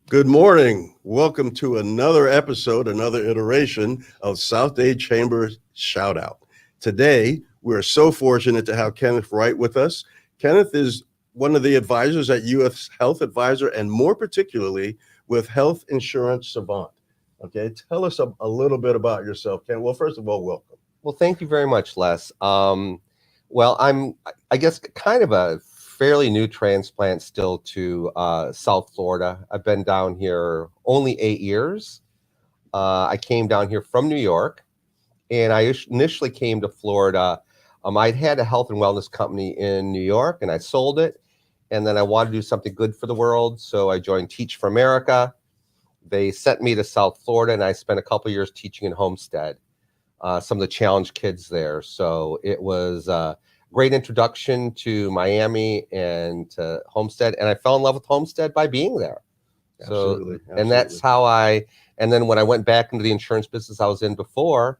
Good morning. Welcome to another episode, another iteration of SouthDade Chamber Shoutout. Today, we're so fortunate to have Kenneth Wright with us. Kenneth is one of the advisors at US Health Advisor, and more particularly with Health Insurance Savant. Okay, tell us a little bit about yourself, Ken. Well, first of all, welcome. Well, thank you very much, Les. I guess, kind of a fairly new transplant still to South Florida. I've been down here only 8 years. I came down here from New York, and I initially came to Florida. I'd had a health and wellness company in New York, and I sold it. And then I wanted to do something good for the world, so I joined Teach for America. They sent me to South Florida, and I spent a couple years teaching in Homestead. Some of the challenge kids there. So it was a great introduction to Miami and to Homestead. And I fell in love with Homestead by being there. Absolutely. And that's how and then when I went back into the insurance business I was in before,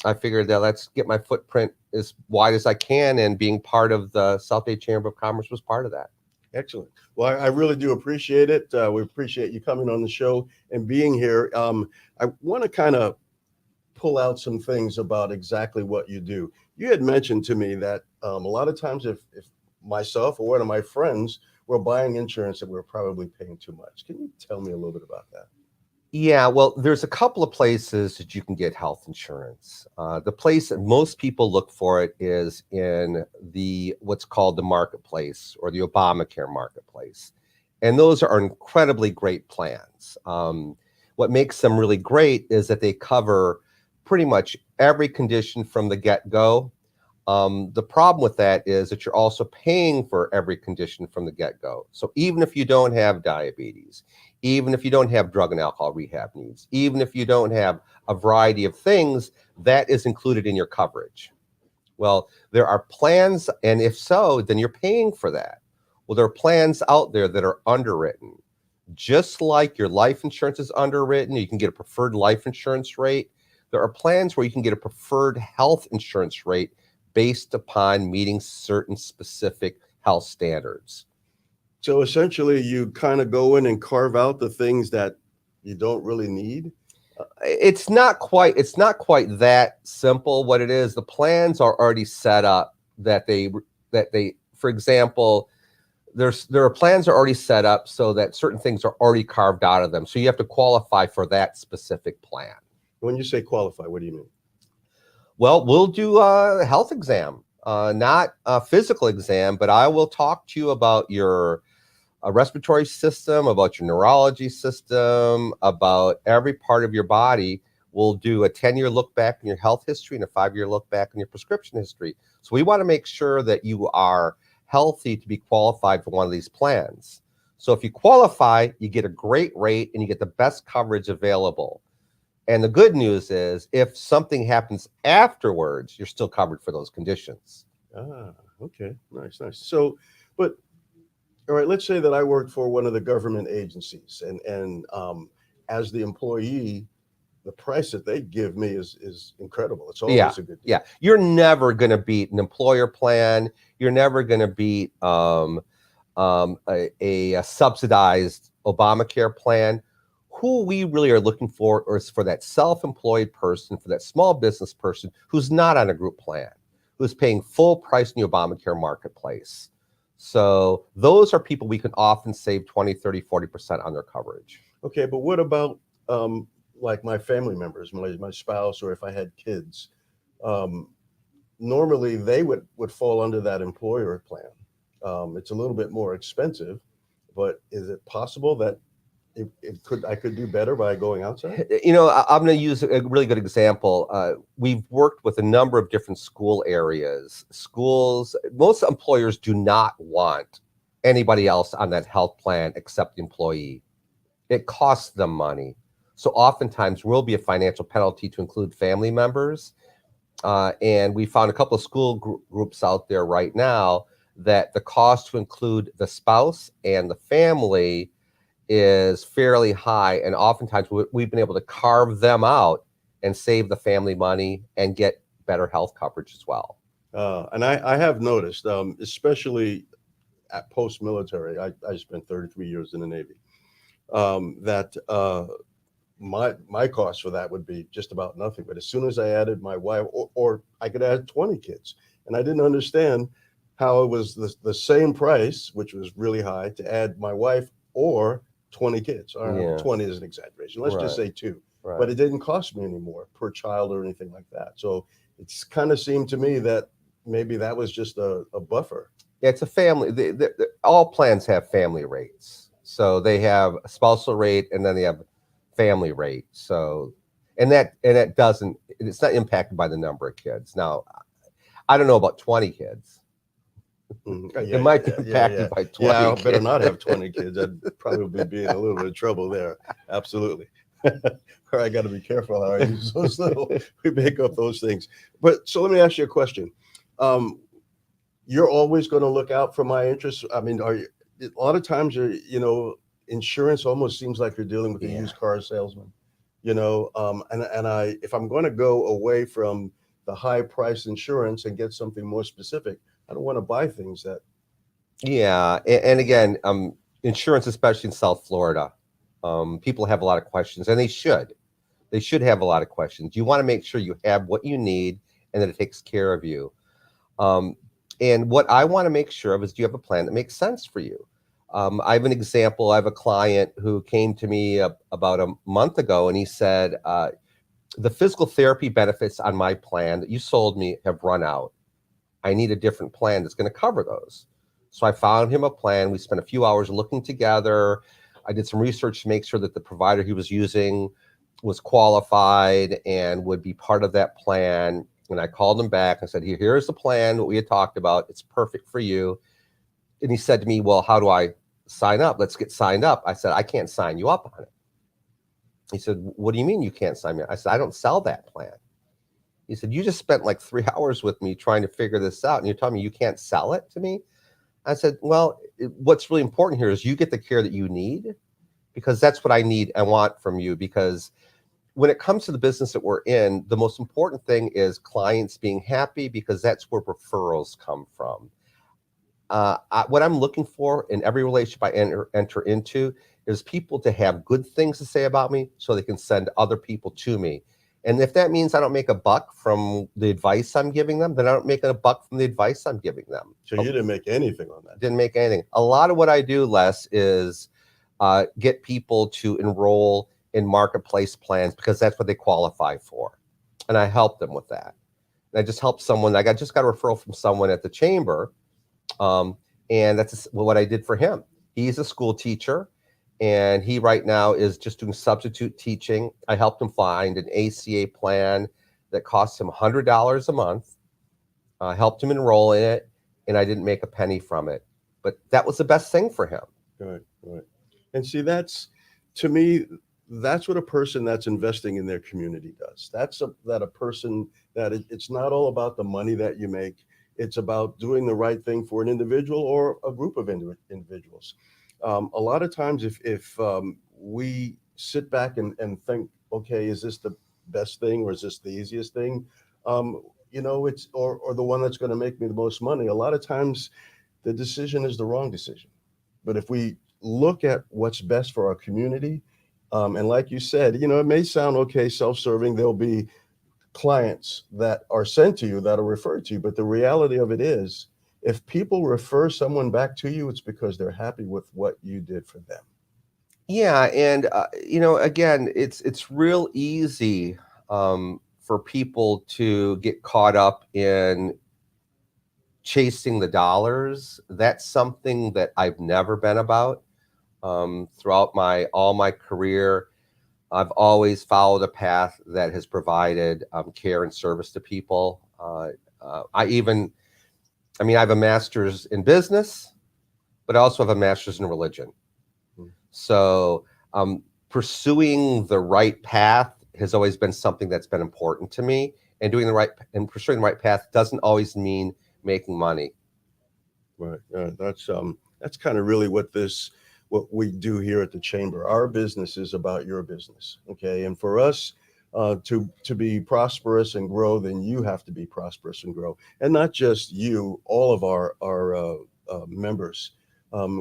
I figured that let's get my footprint as wide as I can. And being part of the SouthDade Chamber of Commerce was part of that. Excellent. Well, I really do appreciate it. We appreciate you coming on the show and being here. I want to kind of pull out some things about exactly what you do. You had mentioned to me that a lot of times if myself or one of my friends were buying insurance that we were probably paying too much. Can you tell me a little bit about that? Yeah, well, there's a couple of places that you can get health insurance. The place that most people look for it is in what's called the marketplace or the Obamacare marketplace. And those are incredibly great plans. What makes them really great is that they cover pretty much every condition from the get-go. The problem with that is that you're also paying for every condition from the get-go. So even if you don't have diabetes, even if you don't have drug and alcohol rehab needs, even if you don't have a variety of things, that is included in your coverage. Well, there are plans, and if so, then you're paying for that. Well, there are plans out there that are underwritten. Just like your life insurance is underwritten, you can get a preferred life insurance rate. There are plans where you can get a preferred health insurance rate based upon meeting certain specific health standards. So essentially, you kind of go in and carve out the things that you don't really need. It's not quite that simple. What it is, the plans are already set up that they, for example, there are plans that are already set up so that certain things are already carved out of them. So you have to qualify for that specific plan. When you say qualify, what do you mean? Well, we'll do a health exam, not a physical exam, but I will talk to you about your respiratory system, about your neurology system, about every part of your body. We'll do a 10-year look back in your health history and a 5-year look back in your prescription history. So we want to make sure that you are healthy to be qualified for one of these plans. So if you qualify, you get a great rate and you get the best coverage available. And the good news is if something happens afterwards, you're still covered for those conditions. Okay. Nice. So, but all right, let's say that I work for one of the government agencies and as the employee, the price that they give me is incredible. It's always a good deal. Yeah. You're never going to beat an employer plan. You're never going to beat a subsidized Obamacare plan. Who we really are looking for is for that self-employed person, for that small business person who's not on a group plan, who's paying full price in the Obamacare marketplace. So those are people we can often save 20, 30, 40% on their coverage. Okay, but what about like my family members, my spouse, or if I had kids? Normally they would fall under that employer plan. It's a little bit more expensive, but is it possible that I could do better by going outside? I'm going to use a really good example. We've worked with a number of different school areas. Most employers do not want anybody else on that health plan except the employee. It costs them money. So oftentimes there will be a financial penalty to include family members. And we found a couple of school groups out there right now that the cost to include the spouse and the family is fairly high, and oftentimes we've been able to carve them out and save the family money and get better health coverage as well. And I have noticed, especially at post-military, I spent 33 years in the Navy. that my cost for that would be just about nothing. But as soon as I added my wife, or I could add 20 kids, and I didn't understand how it was the same price, which was really high, to add my wife or 20 kids. All right, Yeah. 20 is an exaggeration. Let's just Right. say two. Right. But it didn't cost me anymore per child or anything like that. So it's kind of seemed to me that maybe that was just a buffer. Yeah, it's a family. All plans have family rates. So they have a spousal rate, and then they have family rate. So, and that doesn't. It's not impacted by the number of kids. Now, I don't know about 20 kids. Yeah, It might be yeah, yeah. impacted by Yeah, 20 I better not kids. have 20 kids. I'd probably be in a little bit of trouble there. Absolutely. Or I got to be careful how I use those little, we make up those things. But so let me ask you a question. Um, you're always going to look out for my interests. I mean, are you, a lot of times insurance almost seems like you're dealing with a Yeah. used car salesman, and if I'm going to go away from the high price insurance and get something more specific, I don't want to buy things that. Yeah, and again, insurance, especially in South Florida, people have a lot of questions, and they should. They should have a lot of questions. You want to make sure you have what you need and that it takes care of you. Um, and what I want to make sure of is, do you have a plan that makes sense for you? I have an example. I have a client who came to me about a month ago, and he said, the physical therapy benefits on my plan that you sold me have run out. I need a different plan that's going to cover those. So I found him a plan. We spent a few hours looking together. I did some research to make sure that the provider he was using was qualified and would be part of that plan. And I called him back and said, here's the plan, what we had talked about. It's perfect for you. And he said to me, well, how do I sign up? Let's get signed up. I said, I can't sign you up on it. He said, what do you mean you can't sign me up? I said, I don't sell that plan. He said, you just spent like 3 hours with me trying to figure this out, and you're telling me you can't sell it to me? I said, well, what's really important here is you get the care that you need, because that's what I need and want from you. Because when it comes to the business that we're in, the most important thing is clients being happy, because that's where referrals come from. What I'm looking for in every relationship I enter into is people to have good things to say about me so they can send other people to me. And if that means I don't make a buck from the advice I'm giving them, then I don't make a buck from the advice I'm giving them. So you didn't make anything on that. Didn't make anything. A lot of what I do, Les, is get people to enroll in marketplace plans, because that's what they qualify for. And I help them with that. And I just helped someone. Just got a referral from someone at the chamber. And that's what I did for him. He's a school teacher, and he right now is just doing substitute teaching. I helped him find an ACA plan that costs him $100 a month. Helped him enroll in it, and I didn't make a penny from it. But that was the best thing for him. Right. And see, to me, that's what a person that's investing in their community does. That a person that it's not all about the money that you make. It's about doing the right thing for an individual or a group of individuals. A lot of times, if we sit back and think, okay, is this the best thing, or is this the easiest thing? It's or the one that's going to make me the most money. A lot of times, the decision is the wrong decision. But if we look at what's best for our community, and like you said, it may sound okay, self-serving. There'll be clients that are sent to you that are referred to you, but the reality of it is, if people refer someone back to you, it's because they're happy with what you did for them. Yeah, and again, it's real easy for people to get caught up in chasing the dollars. That's something that I've never been about. Throughout all my career, I've always followed a path that has provided care and service to people. I have a master's in business, but I also have a master's in religion. So pursuing the right path has always been something that's been important to me. And pursuing the right path doesn't always mean making money. Right. That's kind of really what we do here at the chamber. Our business is about your business. Okay. And for us to be prosperous and grow, then you have to be prosperous and grow. And not just you, all of our members.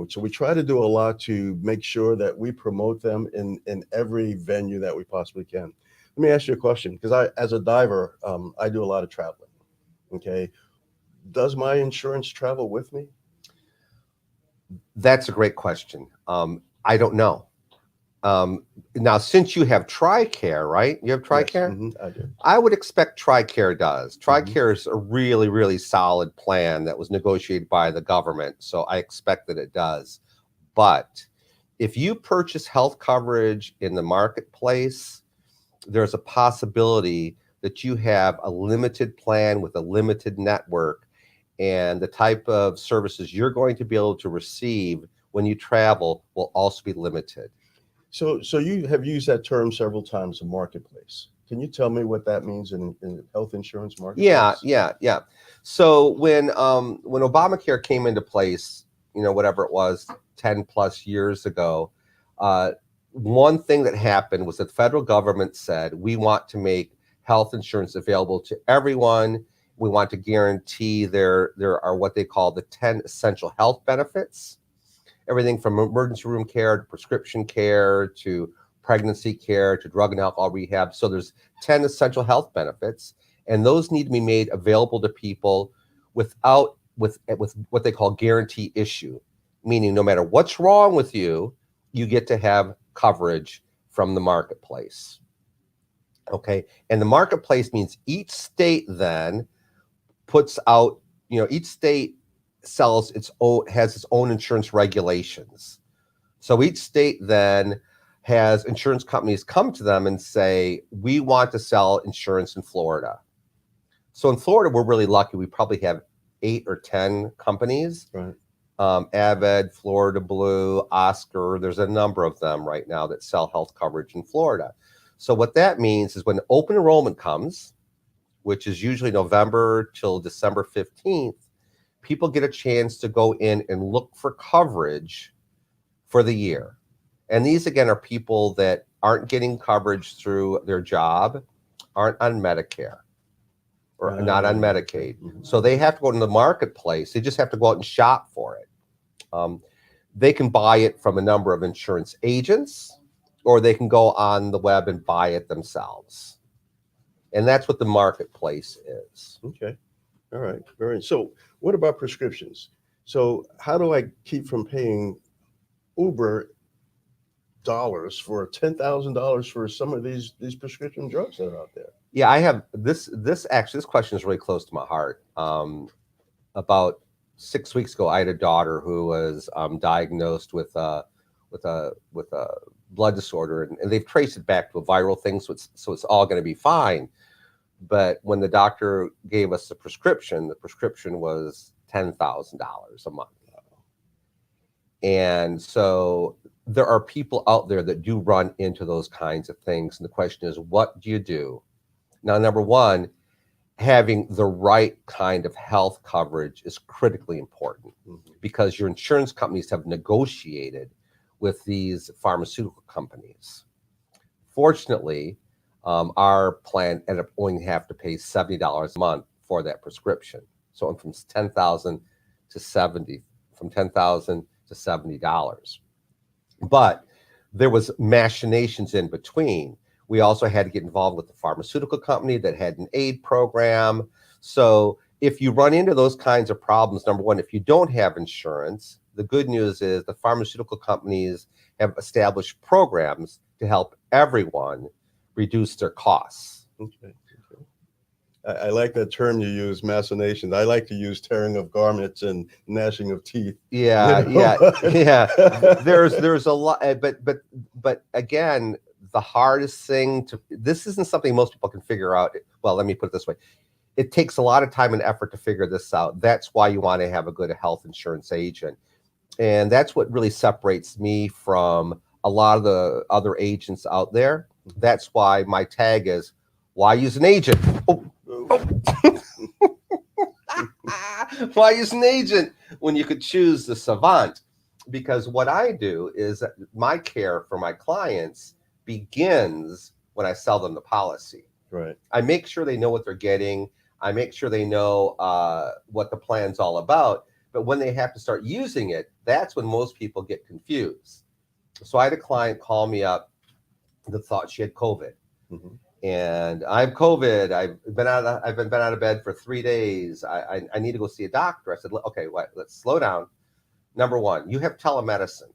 So we try to do a lot to make sure that we promote them in every venue that we possibly can. Let me ask you a question, because as a diver, I do a lot of traveling. Okay. Does my insurance travel with me? That's a great question. I don't know. Now, since you have TRICARE, right? You have TRICARE? Yes, I do. I would expect TRICARE does. Mhm. TRICARE is a really, really solid plan that was negotiated by the government, so I expect that it does. But if you purchase health coverage in the marketplace, there's a possibility that you have a limited plan with a limited network, and the type of services you're going to be able to receive when you travel will also be limited. So you have used that term several times, a marketplace. Can you tell me what that means in the health insurance marketplace? Yeah. So when Obamacare came into place, whatever it was, 10 plus years ago, one thing that happened was that the federal government said, we want to make health insurance available to everyone. We want to guarantee there are what they call the 10 essential health benefits, everything from emergency room care to prescription care to pregnancy care to drug and alcohol rehab. So there's 10 essential health benefits, and those need to be made available to people with what they call guarantee issue, meaning no matter what's wrong with you, you get to have coverage from the marketplace. Okay, and the marketplace means each state then puts out, each state has its own insurance regulations. So each state then has insurance companies come to them and say, we want to sell insurance in Florida. So in Florida, we're really lucky. We probably have 8 or 10 companies. Right. Avid, Florida Blue, Oscar. There's a number of them right now that sell health coverage in Florida. So what that means is when open enrollment comes, which is usually November till December 15th, people get a chance to go in and look for coverage for the year. And these, again, are people that aren't getting coverage through their job, aren't on Medicare, or not on Medicaid. So they have to go to the marketplace. They just have to go out and shop for it. They can buy it from a number of insurance agents, or they can go on the web and buy it themselves. And that's what the marketplace is. Okay. All right. So what about prescriptions? So how do I keep from paying Uber dollars for $10,000 for some of these prescription drugs that are out there? Yeah, I have this question is really close to my heart. About 6 weeks ago, I had a daughter who was diagnosed with a blood disorder, and they've traced it back to a viral thing, so it's all going to be fine. But when the doctor gave us the prescription was $10,000 a month. And so there are people out there that do run into those kinds of things. And the question is, what do you do? Now, number one, having the right kind of health coverage is critically important, because your insurance companies have negotiated with these pharmaceutical companies. Fortunately, our plan ended up only have to pay $70 a month for that prescription. So it went from $10,000 to $70. But there was machinations in between. We also had to get involved with the pharmaceutical company that had an aid program. So if you run into those kinds of problems, number one, if you don't have insurance, the good news is the pharmaceutical companies have established programs to help everyone reduce their costs. Okay. I like that term you use, machinations. I like to use tearing of garments and gnashing of teeth. Yeah. There's a lot, but again, the hardest thing this isn't something most people can figure out. Well, let me put it this way. It takes a lot of time and effort to figure this out. That's why you want to have a good health insurance agent. And that's what really separates me from a lot of the other agents out there. That's why my tag is, why use an agent? Why use an agent when you could choose the savant? Because what I do is that my care for my clients begins when I sell them the policy. Right. I make sure they know what they're getting. I make sure they know what the plan's all about. But when they have to start using it, that's when most people get confused. So I had a client call me up that thought she had COVID. Mhm. And I have COVID. I've been out of bed for 3 days. I need to go see a doctor. I said, okay, let's slow down. Number one, you have telemedicine.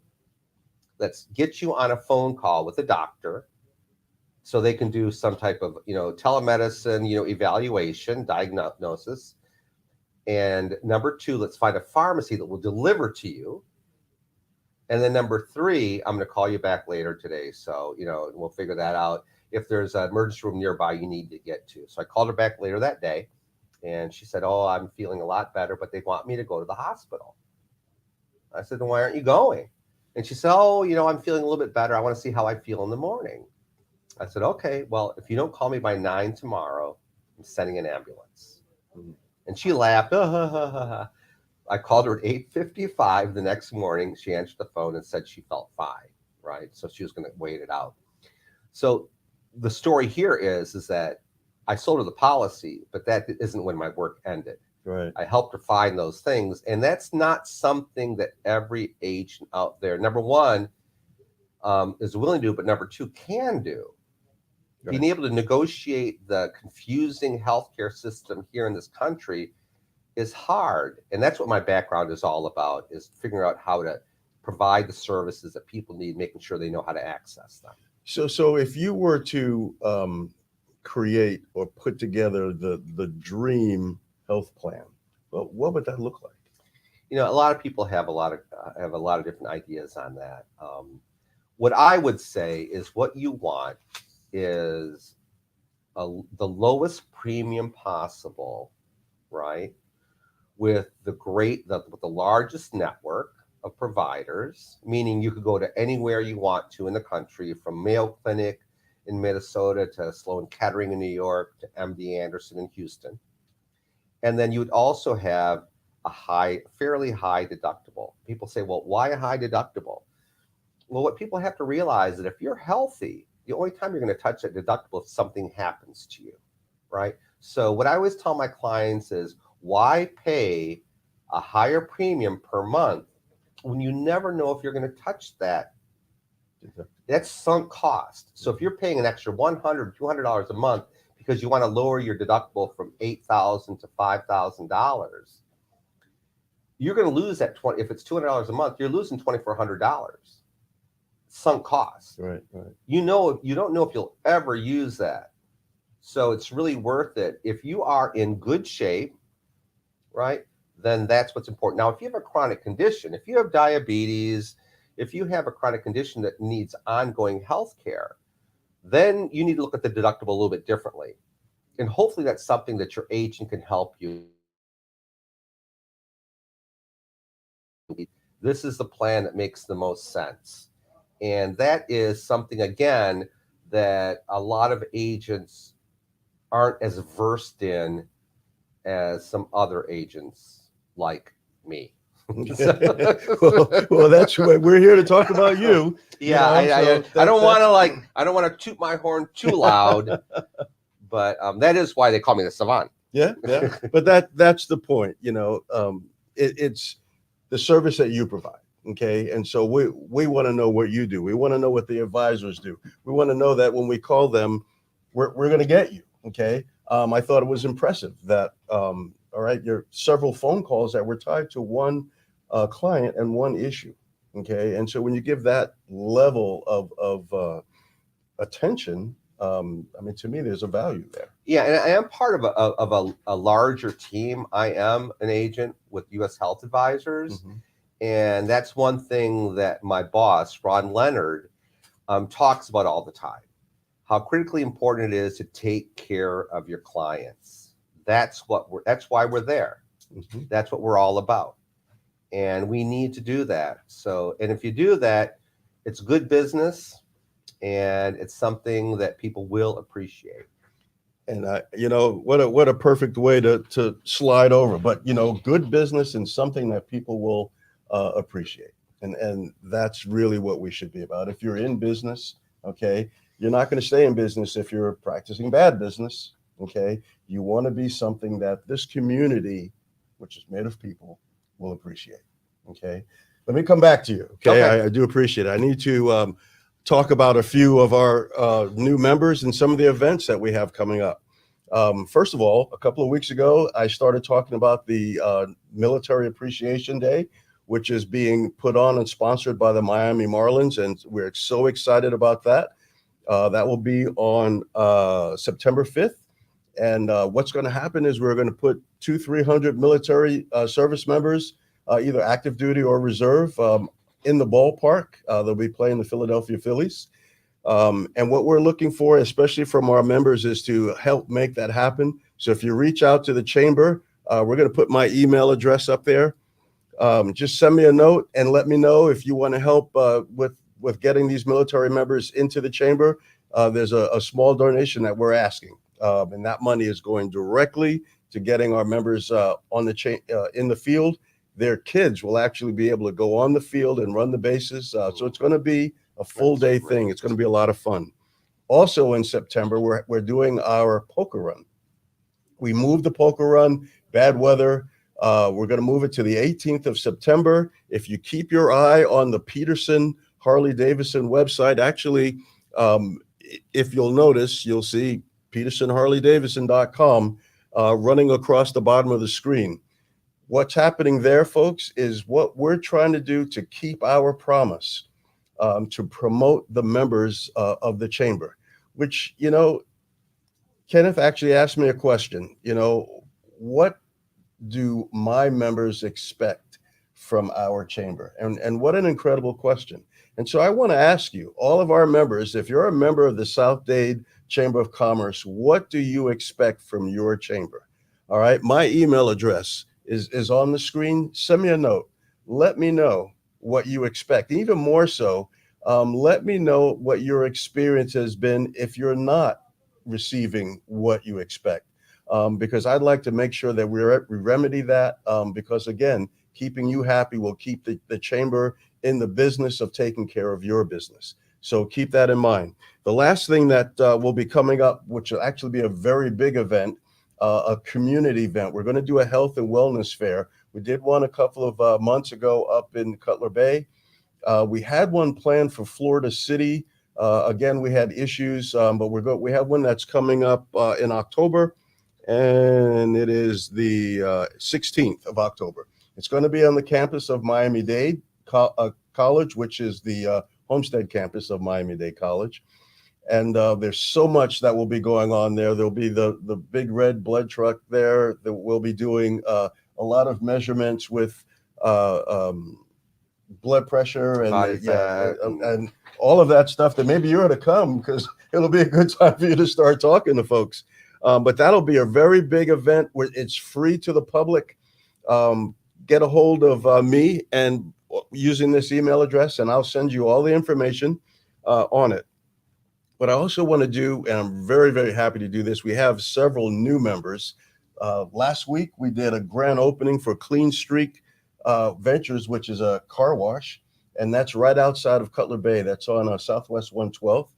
Let's get you on a phone call with a doctor so they can do some type of, telemedicine, evaluation, diagnosis. And number two, let's find a pharmacy that will deliver to you. And then number three, I'm going to call you back later today. So, we'll figure that out. If there's an emergency room nearby you need to get to. So I called her back later that day, and she said, oh, I'm feeling a lot better, but they want me to go to the hospital. I said, then why aren't you going? And she said, oh, I'm feeling a little bit better. I want to see how I feel in the morning. I said, okay, well, if you don't call me by 9 tomorrow, I'm sending an ambulance. Mm-hmm. And she laughed. I called her at 8:55 the next morning. She answered the phone and said she felt fine, right? So she was going to wait it out. So the story here is that I sold her the policy, but that isn't when my work ended. Right. I helped her find those things. And that's not something that every agent out there, number one, is willing to do, but number two, can do. Right. Being able to negotiate the confusing healthcare system here in this country is hard. And that's what my background is all about, is figuring out how to provide the services that people need, making sure they know how to access them. So if you were to create or put together the dream health plan, well, what would that look like? A lot of people have a lot of different ideas on that. What I would say is what you want is the lowest premium possible, right? With the largest network of providers, meaning you could go to anywhere you want to in the country, from Mayo Clinic in Minnesota to Sloan Kettering in New York to MD Anderson in Houston. And then you would also have a fairly high deductible. People say, well, why a high deductible? Well, what people have to realize is that if you're healthy, the only time you're going to touch that deductible if something happens to you, right? So what I always tell my clients is, why pay a higher premium per month when you never know if you're going to touch that? That's sunk cost. So if you're paying an extra $100, $200 a month because you want to lower your deductible from $8,000 to $5,000, you're going to lose that if it's $200 a month, you're losing $2,400. Sunk cost. Right. You don't know if you'll ever use that. So it's really worth it. If you are in good shape, right, then that's what's important. Now, if you have a chronic condition, if you have diabetes, if you have a chronic condition that needs ongoing health care, then you need to look at the deductible a little bit differently. And hopefully that's something that your agent can help you. This is the plan that makes the most sense. And that is something, again, that a lot of agents aren't as versed in as some other agents like me. well, that's what we're here to talk about you. Yeah, I don't want to toot my horn too loud, but that is why they call me the savant. Yeah. But that's the point. It's the service that you provide. Okay. And so we want to know what you do. We want to know what the advisors do. We want to know that when we call them, we're going to get you. Okay. I thought it was impressive that, all right, your several phone calls that were tied to one client and one issue. Okay. And so when you give that level of attention, to me, there's a value there. Yeah. And I am part of a larger team. I am an agent with U.S. Health Advisors. Mm-hmm. And that's one thing that my boss, Ron Leonard, talks about all the time, how critically important it is to take care of your clients. That's why we're there. Mm-hmm. That's what we're all about. And we need to do that. So, and if you do that, it's good business and it's something that people will appreciate. And what a perfect way to slide over, but good business and something that people will appreciate. And that's really what we should be about. If you're in business, okay, you're not going to stay in business if you're practicing bad business. Okay. You want to be something that this community, which is made of people, will appreciate. Okay. Let me come back to you. Okay. Okay. I do appreciate it. I need to talk about a few of our new members and some of the events that we have coming up. First of all, a couple of weeks ago, I started talking about the Military Appreciation Day, which is being put on and sponsored by the Miami Marlins, and we're so excited about that. That will be on September 5th. And what's going to happen is we're going to put 300 military service members, either active duty or reserve, in the ballpark. They'll be playing the Philadelphia Phillies. And what we're looking for, especially from our members, is to help make that happen. So if you reach out to the chamber, we're going to put my email address up there. Just send me a note and let me know if you want to help with getting these military members into the chamber. There's a small donation that we're asking, and that money is going directly to getting our members on the in the field. Their kids will actually be able to go on the field and run the bases. So it's going to be a full day thing. It's going to be a lot of fun. Also in September, we're doing our poker run. We moved the poker run, bad weather. We're going to move it to the 18th of September. If you keep your eye on the Peterson Harley Davidson website, actually, if you'll notice, you'll see petersonharleydavidson.com running across the bottom of the screen. What's happening there, folks, is what we're trying to do to keep our promise to promote the members of the chamber, which, Kenneth actually asked me a question, what do my members expect from our chamber? And what an incredible question. And so I want to ask you, all of our members, if you're a member of the SouthDade Chamber of Commerce, what do you expect from your chamber? All right. My email address is on the screen. Send me a note. Let me know what you expect. Even more so, let me know what your experience has been if you're not receiving what you expect. Because I'd like to make sure that we remedy that, because again, keeping you happy will keep the chamber in the business of taking care of your business. So keep that in mind. The last thing that will be coming up, which will actually be a very big event, a community event. We're going to do a health and wellness fair. We did one a couple of months ago up in Cutler Bay. We had one planned for Florida City. Again, we had issues, but we have one that's coming up in October, and it is the 16th of October. It's going to be on the campus of Miami-Dade College, which is the Homestead campus of Miami-Dade College. And there's so much that will be going on there. There'll be the big red blood truck there that will be doing a lot of measurements with blood pressure and all of that stuff that maybe you ought to come, because it'll be a good time for you to start talking to folks. But that'll be a very big event where it's free to the public. Get a hold of me and using this email address, and I'll send you all the information on it. What I also want to do, and I'm very, very happy to do this, we have several new members. Last week, we did a grand opening for Clean Streak Ventures, which is a car wash, and that's right outside of Cutler Bay. That's on Southwest 112th.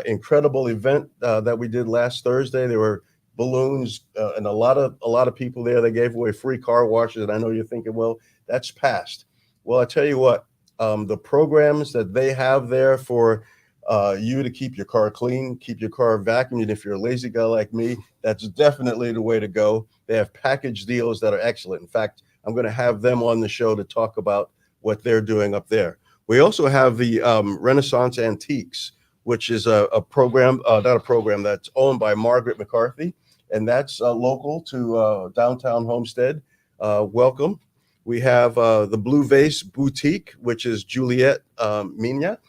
Incredible event that we did last Thursday. There were balloons and a lot of people there. They gave away free car washes, and I know you're thinking, well, that's past. Well, I tell you what, the programs that they have there for you to keep your car clean, keep your car vacuumed. And if you're a lazy guy like me, that's definitely the way to go. They have package deals that are excellent. In fact, I'm going to have them on the show to talk about what they're doing up there. We also have the Renaissance Antiques, which is a program, not a program, that's owned by Margaret McCarthy, and that's local to downtown Homestead. Welcome. We have the Blue Vase Boutique, which is Juliette Mina.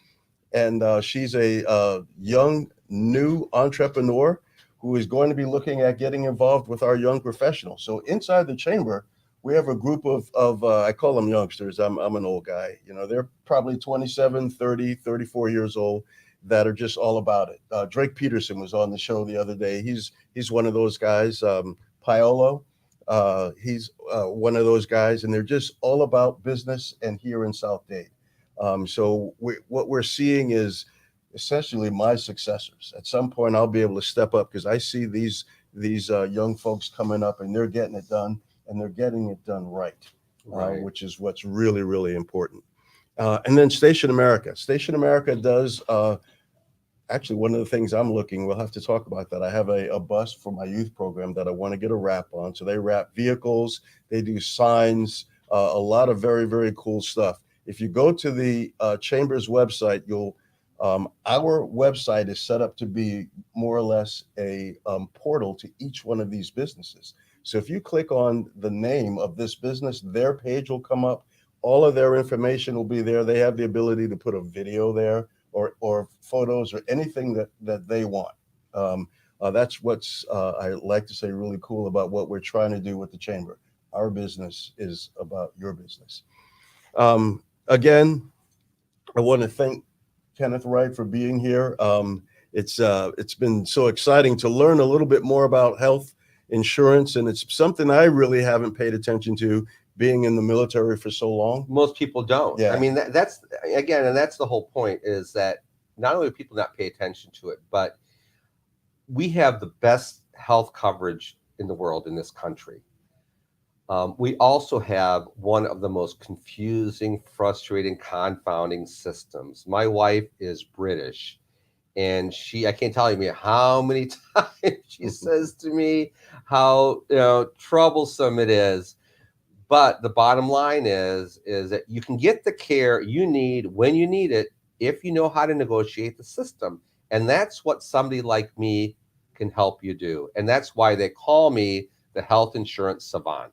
And she's a young, new entrepreneur who is going to be looking at getting involved with our young professionals. So inside the chamber, we have a group of I call them youngsters. I'm an old guy. They're probably 27, 30, 34 years old that are just all about it. Drake Peterson was on the show the other day. He's one of those guys. Paolo, he's one of those guys, and they're just all about business and here in SouthDade. So what we're seeing is essentially my successors. At some point, I'll be able to step up because I see these young folks coming up, and they're getting it done, and they're getting it done right. Right. which is what's really, really important. And then Station America. Station America does actually one of the things I'm looking. We'll have to talk about that. I have a bus for my youth program that I want to get a wrap on. So they wrap vehicles, they do signs, a lot of very, very cool stuff. If you go to the Chamber's website, you'll our website is set up to be more or less a portal to each one of these businesses. So if you click on the name of this business, their page will come up. All of their information will be there. They have the ability to put a video there or photos or anything that they want. That's what's I like to say really cool about what we're trying to do with the Chamber. Our business is about your business. Again, I want to thank Kenneth Wright for being here. It's been so exciting to learn a little bit more about health insurance, and it's something I really haven't paid attention to, being in the military for so long. Most people don't. Yeah. I mean, that's again, and that's the whole point, is that not only do people not pay attention to it, but we have the best health coverage in the world in this country. We also have one of the most confusing, frustrating, confounding systems. My wife is British, and I can't tell you how many times she says to me how troublesome it is. But the bottom line is that you can get the care you need when you need it if you know how to negotiate the system. And that's what somebody like me can help you do. And that's why they call me the health insurance savant.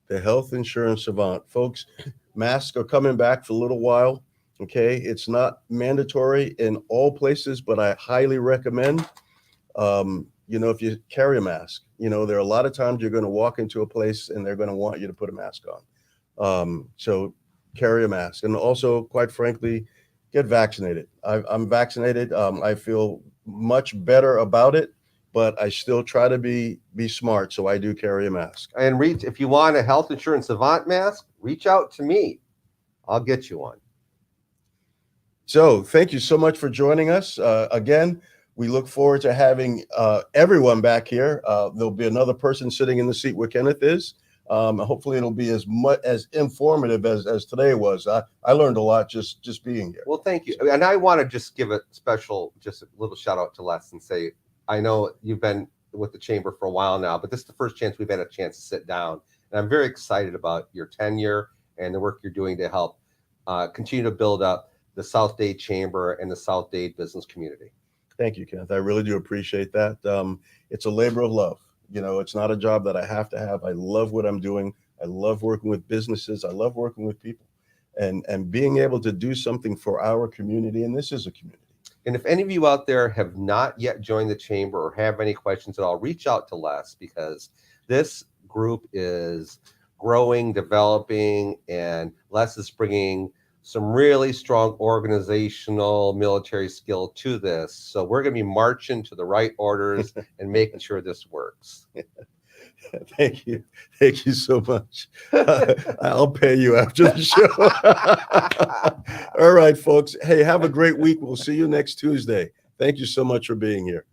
The health insurance savant. Folks, masks are coming back for a little while. Okay. It's not mandatory in all places, but I highly recommend. If you carry a mask, there are a lot of times you're going to walk into a place and they're going to want you to put a mask on. So carry a mask, and also, quite frankly, get vaccinated. I'm vaccinated. I feel much better about it, but I still try to be smart. So I do carry a mask. And if you want a health insurance savant mask, reach out to me. I'll get you one. So thank you so much for joining us. Again, we look forward to having everyone back here. There'll be another person sitting in the seat where Kenneth is. Hopefully it'll be as informative as today was. I learned a lot just being here. Well, thank you. And I want to just give just a little shout out to Les and say, I know you've been with the Chamber for a while now, but this is the first chance we've had a chance to sit down. And I'm very excited about your tenure and the work you're doing to help continue to build up the SouthDade Chamber and the SouthDade business community. Thank you, Kenneth. I really do appreciate that. It's a labor of love. It's not a job that I have to have. I love what I'm doing. I love working with businesses. I love working with people and being able to do something for our community. And this is a community. And if any of you out there have not yet joined the Chamber or have any questions at all, reach out to Les, because this group is growing, developing, and Les is bringing some really strong organizational military skill to this. So we're going to be marching to the right orders and making sure this works. Thank you. Thank you so much. I'll pay you after the show. All right, folks. Hey, have a great week. We'll see you next Tuesday. Thank you so much for being here.